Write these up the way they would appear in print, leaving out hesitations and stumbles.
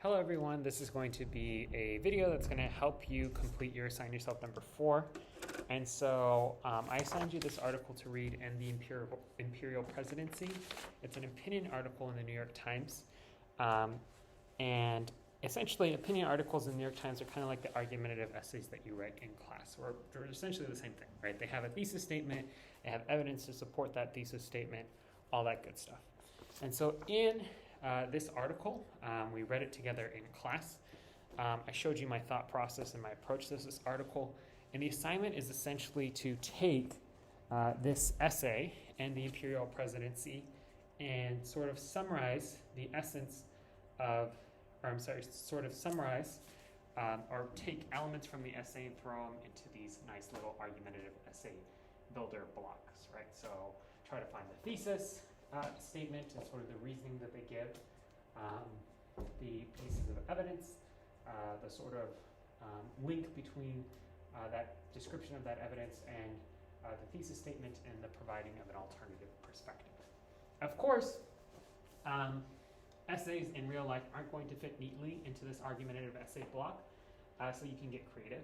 Hello everyone, this is going to be a video that's going to help you complete your Assign Yourself number 4. And so I assigned you this article to read in the Imperial Presidency. It's an opinion article in the New York Times. And essentially opinion articles in the New York Times are kind of like the argumentative essays that you write in class, or they're essentially the same thing, right? They have a thesis statement, they have evidence to support that thesis statement, all that good stuff. And so in this article, we read it together in class. I showed you my thought process and my approach to this article. And the assignment is essentially to take this essay and the Imperial Presidency and sort of summarize the essence of, or take elements from the essay and throw them into these nice little argumentative essay builder blocks, right? So try to find the thesis statement and sort of the reasoning that they give, the pieces of evidence, the sort of link between that description of that evidence and the thesis statement and the providing of an alternative perspective. Of course, essays in real life aren't going to fit neatly into this argumentative essay block, so you can get creative.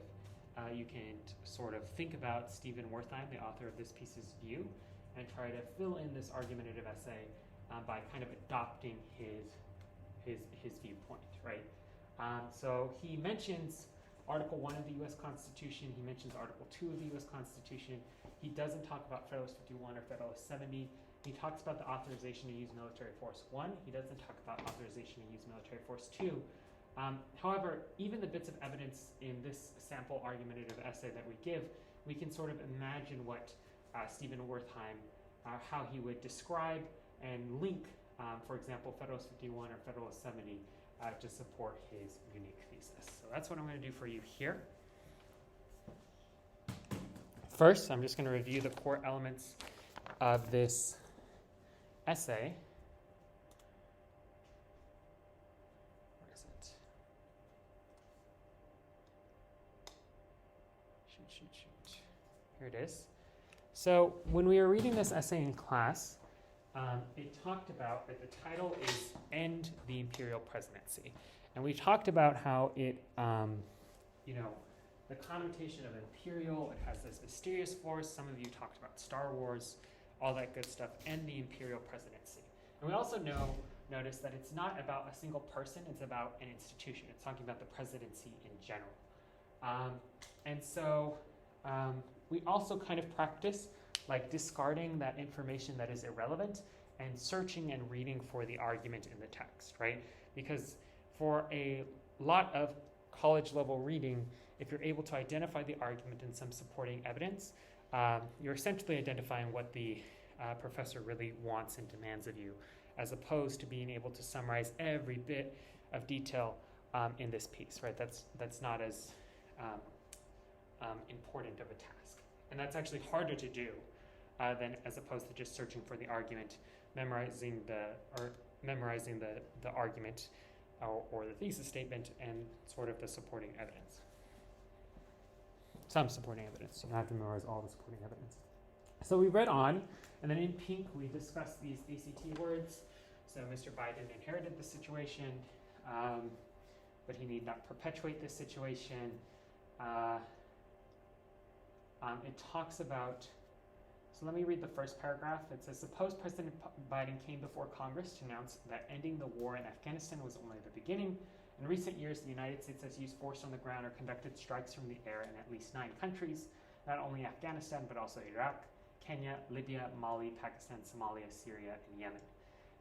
You can sort of think about Stephen Wertheim, the author of this piece's view, and try to fill in this argumentative essay by kind of adopting his viewpoint, right? So he mentions Article 1 of the U.S. Constitution. He mentions Article 2 of the U.S. Constitution. He doesn't talk about Federalist 51 or Federalist 70. He talks about the authorization to use military force 1. He doesn't talk about authorization to use military force 2. However, even the bits of evidence in this sample argumentative essay that we give, we can sort of imagine what Stephen Wertheim, how he would describe and link, for example, Federalist 51 or Federalist 70 to support his unique thesis. So that's what I'm going to do for you here. First, I'm just going to review the core elements of this essay. Where is it? Shoot. Here it is. So when we were reading this essay in class, it talked about that the title is End the Imperial Presidency. And we talked about how it, the connotation of imperial, it has this mysterious force. Some of you talked about Star Wars, all that good stuff, and the Imperial Presidency. And we also notice that it's not about a single person, it's about an institution. It's talking about the presidency in general. And so we also kind of practice like discarding that information that is irrelevant and searching and reading for the argument in the text, right? Because for a lot of college level reading, if you're able to identify the argument and some supporting evidence, you're essentially identifying what the professor really wants and demands of you, as opposed to being able to summarize every bit of detail in this piece, right? That's not as important of a task. And that's actually harder to do than as opposed to just searching for the argument, memorizing the argument or the thesis statement and sort of the supporting evidence. Some supporting evidence. You don't have to memorize all the supporting evidence. So we read on, and then in pink we discussed these ACT words. So Mr. Biden inherited the situation, but he need not perpetuate this situation. It talks about, so let me read the first paragraph. It says, suppose President Biden came before Congress to announce that ending the war in Afghanistan was only the beginning. In recent years, the United States has used force on the ground or conducted strikes from the air in at least 9 countries, not only Afghanistan, but also Iraq, Kenya, Libya, Mali, Pakistan, Somalia, Syria, and Yemen.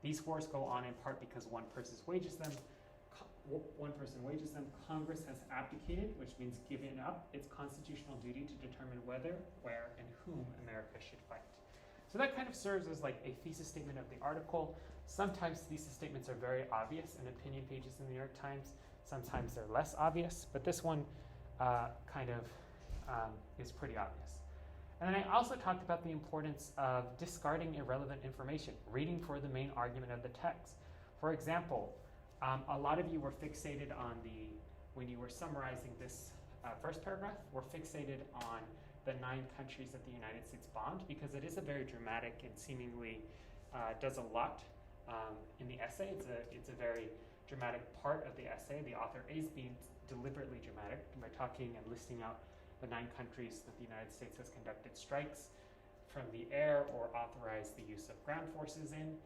These wars go on in part because one person wages them. Congress has abdicated, which means given up its constitutional duty to determine whether, where, and whom America should fight. So that kind of serves as like a thesis statement of the article. Sometimes thesis statements are very obvious in opinion pages in the New York Times. Sometimes they're less obvious, but this one is pretty obvious. And then I also talked about the importance of discarding irrelevant information, reading for the main argument of the text. For example, a lot of you were fixated on when you were summarizing this first paragraph, were fixated on the 9 countries that the United States bombed, because it is a very dramatic and seemingly does a lot in the essay. It's a very dramatic part of the essay. The author is being deliberately dramatic by talking and listing out the 9 countries that the United States has conducted strikes from the air or authorized the use of ground forces in.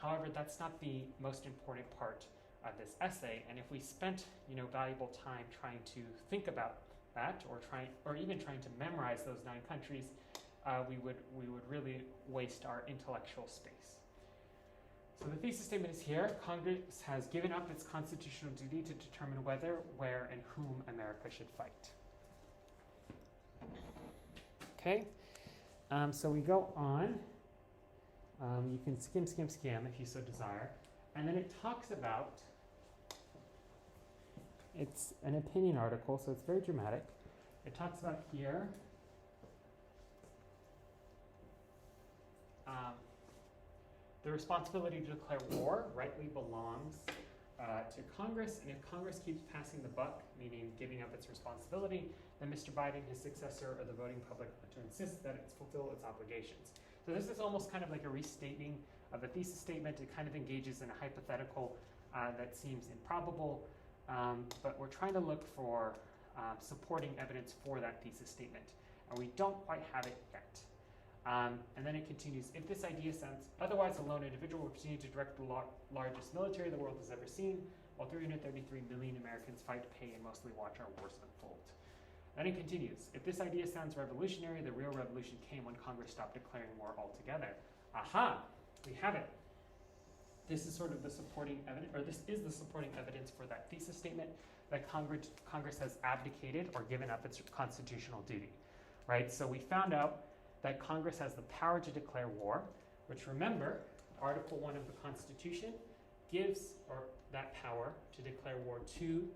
However, that's not the most important part of this essay, and if we spent valuable time trying to think about that, or even trying to memorize those 9 countries, we would really waste our intellectual space. So the thesis statement is here. Congress has given up its constitutional duty to determine whether, where, and whom America should fight. Okay, so we go on. You can skim if you so desire. And then it talks about, it's an opinion article, so it's very dramatic. It talks about here, the responsibility to declare war rightly belongs to Congress, and if Congress keeps passing the buck, meaning giving up its responsibility, then Mr. Biden, his successor, or the voting public are to insist that it fulfill its obligations. So this is almost kind of like a restating of the thesis statement. It kind of engages in a hypothetical that seems improbable, but we're trying to look for supporting evidence for that thesis statement, and we don't quite have it yet. And then it continues, if this idea sounds otherwise, a lone individual will continue to direct the largest military the world has ever seen, while 333 million Americans fight, pay, and mostly watch our wars unfold. Then it continues, if this idea sounds revolutionary, the real revolution came when Congress stopped declaring war altogether. Aha, we have it. This is sort of the supporting evidence, or this is the supporting evidence for that thesis statement, that Congress has abdicated or given up its constitutional duty, right? So we found out that Congress has the power to declare war, which, remember, Article 1 of the Constitution gives that power to declare war to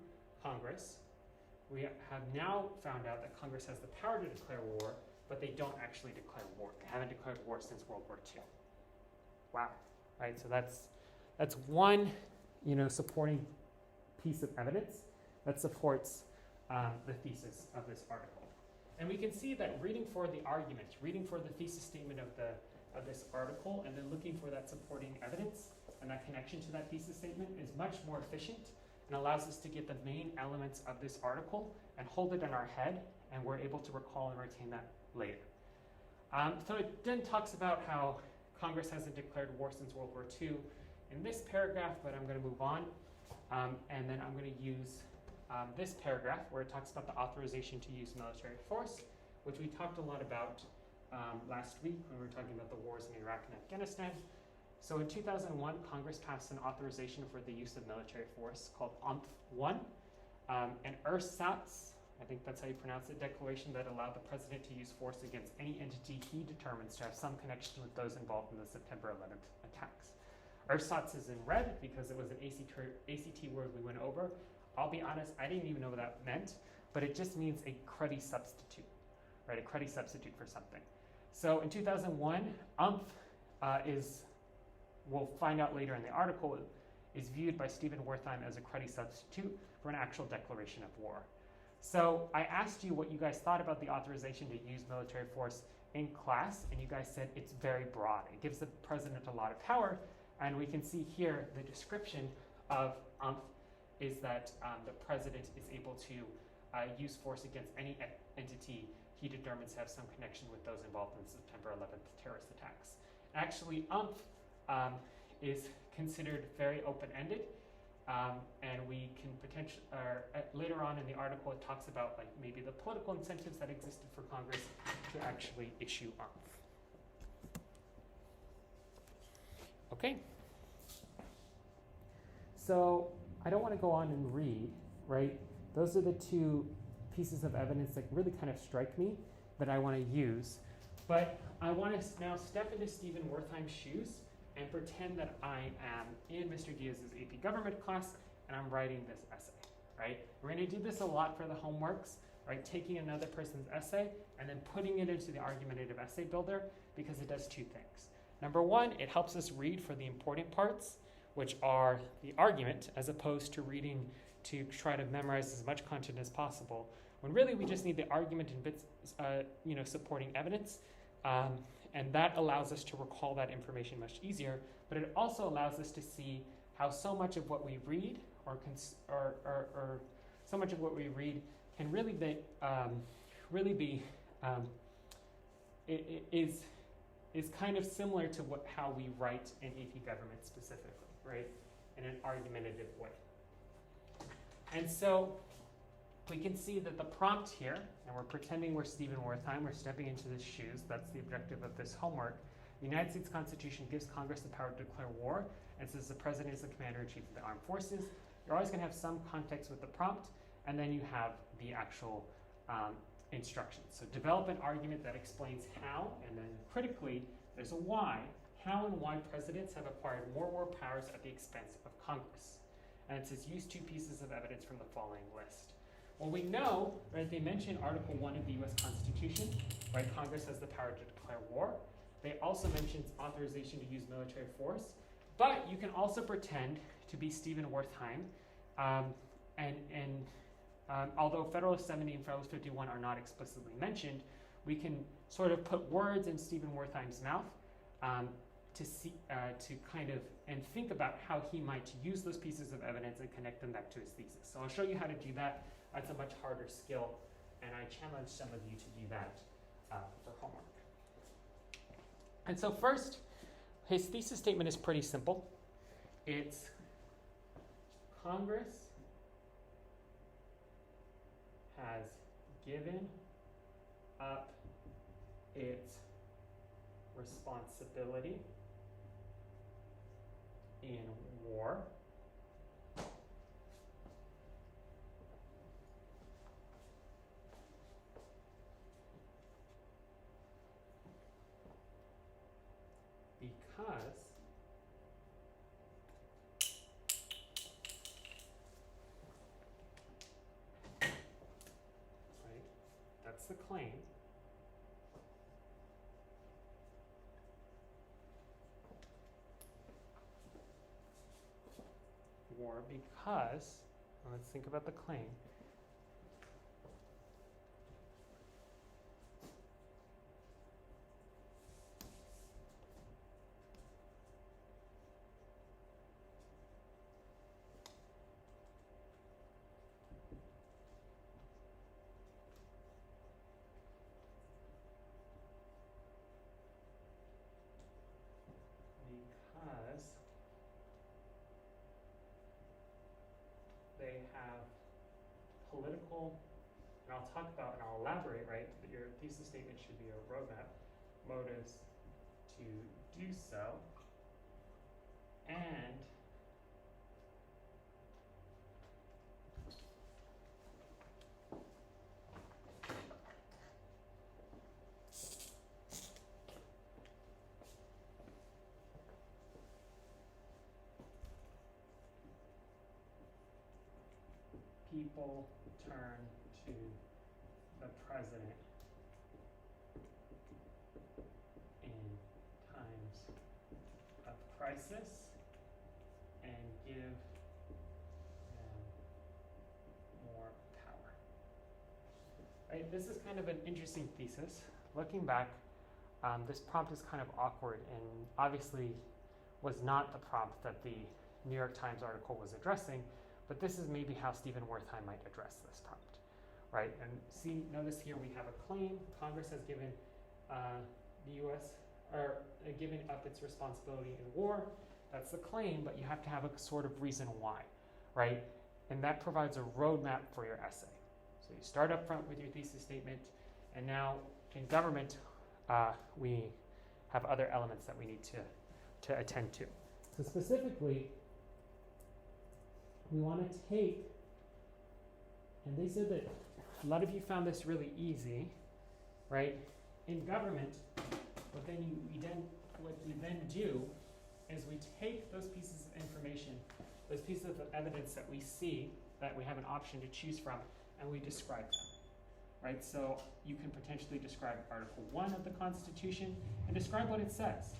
Congress. We have now found out that Congress has the power to declare war, but they don't actually declare war. They haven't declared war since World War II. Wow, right? So that's one, supporting piece of evidence that supports the thesis of this article. And we can see that reading for the argument, reading for the thesis statement of this article, and then looking for that supporting evidence and that connection to that thesis statement is much more efficient and allows us to get the main elements of this article and hold it in our head, and we're able to recall and retain that later. So it then talks about how Congress hasn't declared war since World War II in this paragraph, but I'm going to move on. And then I'm going to use this paragraph where it talks about the authorization to use military force, which we talked a lot about last week when we were talking about the wars in Iraq and Afghanistan. So in 2001, Congress passed an authorization for the use of military force called UNF-1, and ersatz, I think that's how you pronounce it, declaration that allowed the president to use force against any entity he determines to have some connection with those involved in the September 11th attacks. Ersatz is in red because it was an ACT word we went over. I'll be honest, I didn't even know what that meant, but it just means a cruddy substitute, right? A cruddy substitute for something. So in 2001, UNF we'll find out later in the article, is viewed by Stephen Wertheim as a cruddy substitute for an actual declaration of war. So I asked you what you guys thought about the authorization to use military force in class, and you guys said it's very broad. It gives the president a lot of power, and we can see here the description of UNF is that the president is able to use force against any entity he determines to have some connection with those involved in the September 11th terrorist attacks. Actually, UNF is considered very open-ended, and we can potentially, later on in the article, it talks about like maybe the political incentives that existed for Congress to actually issue UNF. Okay. So I don't want to go on and read, right? Those are the two pieces of evidence that really kind of strike me that I want to use. But I want to now step into Stephen Wertheim's shoes and pretend that I am in Mr. Diaz's AP Government class and I'm writing this essay, right? We're going to do this a lot for the homeworks, right? Taking another person's essay and then putting it into the argumentative essay builder because it does two things. Number one, it helps us read for the important parts, which are the argument, as opposed to reading to try to memorize as much content as possible, when really we just need the argument and bits, supporting evidence, and that allows us to recall that information much easier, but it also allows us to see how so much of what we read or so much of what we read can really be is kind of similar to how we write in AP Government specifically, right? In an argumentative way. And so we can see that the prompt here, and we're pretending we're Stephen Wertheim, we're stepping into his shoes, that's the objective of this homework. The United States Constitution gives Congress the power to declare war, and says the President is the Commander-in-Chief of the Armed Forces. You're always going to have some context with the prompt, and then you have the actual instructions. So develop an argument that explains how, and then critically, there's a why. How and why presidents have acquired more war powers at the expense of Congress. And it says use 2 pieces of evidence from the following list. Well, we know, right, they mention Article 1 of the U.S. Constitution, right, Congress has the power to declare war. They also mention authorization to use military force, but you can also pretend to be Stephen Wertheim, although Federalist 70 and Federalist 51 are not explicitly mentioned, we can sort of put words in Stephen Wertheim's mouth to kind of, and think about how he might use those pieces of evidence and connect them back to his thesis. So I'll show you how to do that. That's a much harder skill, and I challenge some of you to do that for homework. And so first, his thesis statement is pretty simple. It's Congress has given up its responsibility in war because that's the claim. War because, let's think about the claim. They have political, and I'll talk about and I'll elaborate, right? But your thesis statement should be a roadmap, motives to do so, and people turn to the president in times of crisis and give them more power. Right? This is kind of an interesting thesis. Looking back, this prompt is kind of awkward and obviously was not the prompt that the New York Times article was addressing. But this is maybe how Stephen Wertheim might address this prompt, right? And see, notice here we have a claim. Congress has given the U.S. or given up its responsibility in war. That's the claim, but you have to have a sort of reason why, right? And that provides a roadmap for your essay. So you start up front with your thesis statement, and now in government, we have other elements that we need to attend to. So specifically, we want to take, and they said that a lot of you found this really easy, right? In government, what we then do is we take those pieces of information, those pieces of evidence that we see, that we have an option to choose from, and we describe them, right? So you can potentially describe Article 1 of the Constitution and describe what it says,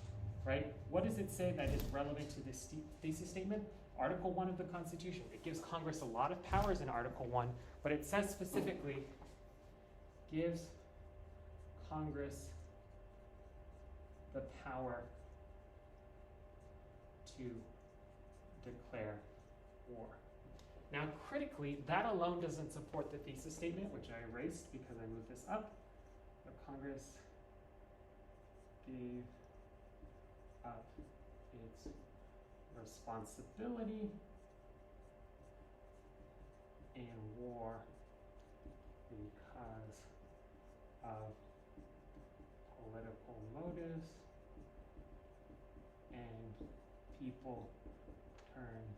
right? What does it say that is relevant to this thesis statement? Article 1 of the Constitution. It gives Congress a lot of powers in Article 1, but it says specifically, gives Congress the power to declare war. Now, critically, that alone doesn't support the thesis statement, which I erased because I moved this up. But Congress gave up its responsibility in war because of political motives, and people turned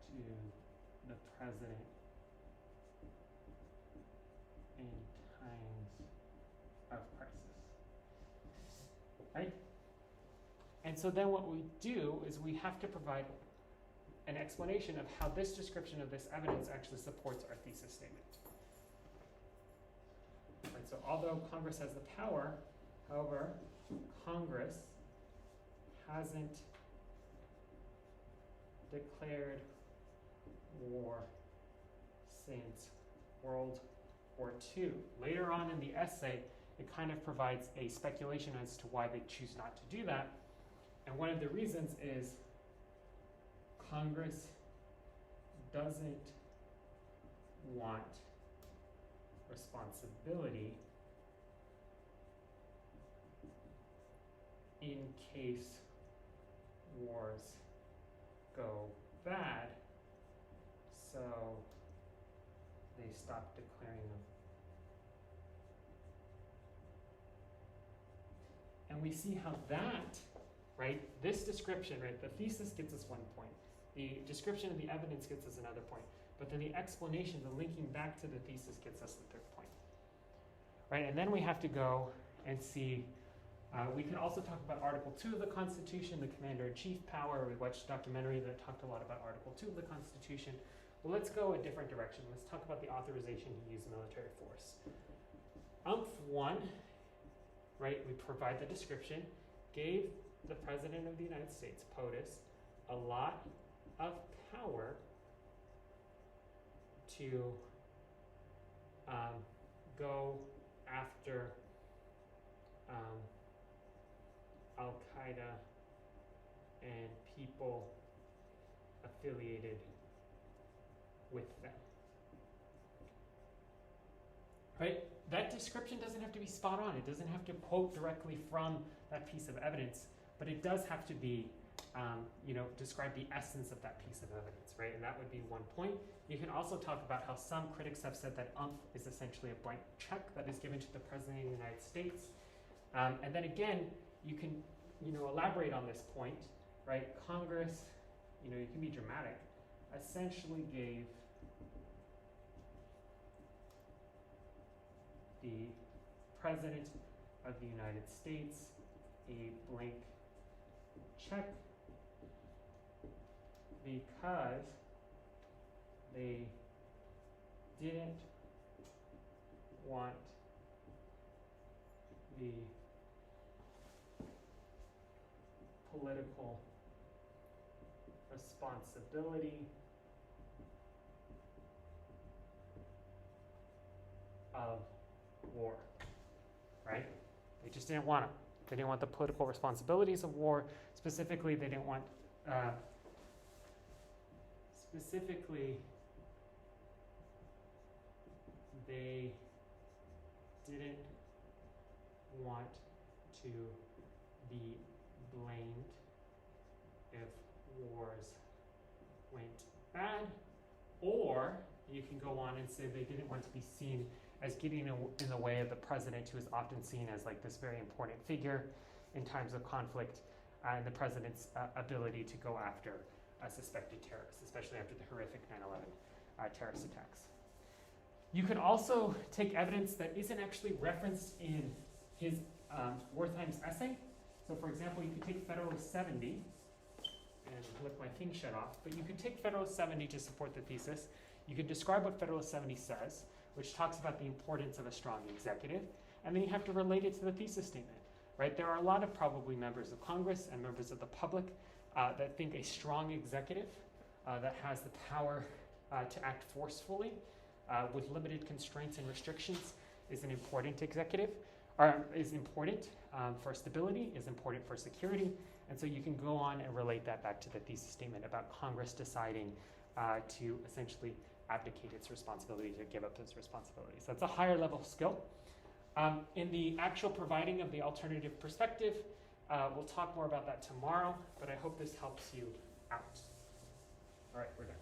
to the president in times of crisis. Right? And so then what we do is we have to provide an explanation of how this description of this evidence actually supports our thesis statement. Right, so although Congress has the power, however, Congress hasn't declared war since World War II. Later on in the essay, it kind of provides a speculation as to why they choose not to do that. And one of the reasons is Congress doesn't want responsibility in case wars go bad, so they stop declaring them. And we see how that, right, this description, right, the thesis gets us one point. The description of the evidence gets us another point. But then the explanation, the linking back to the thesis gets us the third point. Right, and then we have to go and see, we can also talk about Article 2 of the Constitution, the Commander-in-Chief power. We watched a documentary that talked a lot about Article 2 of the Constitution. Well, let's go a different direction. Let's talk about the authorization to use military force. UMF1, right, we provide the description, gave the President of the United States, POTUS, a lot of power to go after Al-Qaeda and people affiliated with them. Right? That description doesn't have to be spot on. It doesn't have to quote directly from that piece of evidence, but it does have to be, describe the essence of that piece of evidence, right? And that would be one point. You can also talk about how some critics have said that UMF is essentially a blank check that is given to the President of the United States. And then again, you can, elaborate on this point, right? Congress, you can be dramatic, essentially gave the President of the United States a blank check because they didn't want the political responsibility of war, right? They just didn't want it. They didn't want the political responsibilities of war. Specifically, they didn't want, they didn't want to be blamed if wars went bad, or you can go on and say they didn't want to be seen as getting in the way of the president, who is often seen as like this very important figure in times of conflict, and the president's ability to go after suspected terrorists, especially after the horrific 9/11 terrorist attacks. You can also take evidence that isn't actually referenced in his Wertheim's essay. So for example, you could take Federalist 70, and look, my thing shut off, but you could take Federalist 70 to support the thesis. You could describe what Federalist 70 says, which talks about the importance of a strong executive, and then you have to relate it to the thesis statement, right? There are a lot of probably members of Congress and members of the public that think a strong executive that has the power to act forcefully with limited constraints and restrictions is an important executive, or is important for stability, is important for security, And so you can go on and relate that back to the thesis statement about Congress deciding to essentially abdicate its responsibility to give up those responsibilities. That's a higher level skill. In the actual providing of the alternative perspective, we'll talk more about that tomorrow, but I hope this helps you out. All right, we're done.